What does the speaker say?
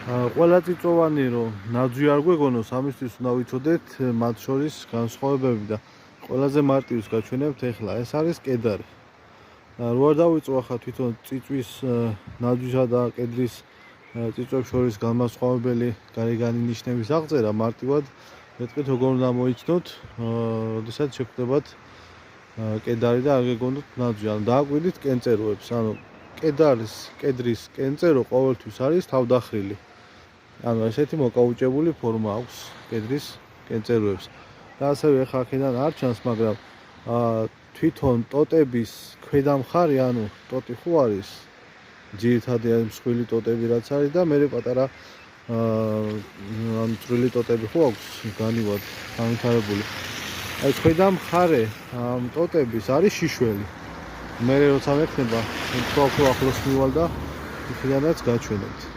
ყველა წიწვოვანი რომ ნაძვი არ გვეგონოს, ამისთვის უნდა ვიცოდეთ მათ შორის განსხვავებები და ყველაზე მარტივს გაჩვენებთ ახლა. ეს არის კედარი. რო არ დავიწყო ახლა თვითონ წიწვის ნაძვისა და კედრის წიწვებს შორის განმასხვავებელი გარეგანი ნიშნების აღწერა, მარტივად მეთქით როგორ უნდა მოიცნოთ, როდესაც შეხვდებათ კედარი და არ გეგონოთ ნაძვი. ანუ დააკვირდით კენწეროებს, ანუ კედრის კენწერო ყოველთვის არის თავდახრილი. ანუ ესეთი მოკაუჭებული ფორმა აქვს კედრის კენწეროებს. და ასევე ახლა აქედან არ ჩანს, მაგრამ თვითონ ტოტების ქვედა მხარი, ანუ ტოტი ხო არის ძირითადი მსხვილი ტოტები რაც არის და მე პატარა ანუ წვრილი ტოტები ხო აქვს განივად განვითარებული. აი ქვედა მხარე ამ ტოტების არის შიშველი. მე როცა მექნება, უფრო ახლოს მივალ და იქიდანაც გაჩვენებთ.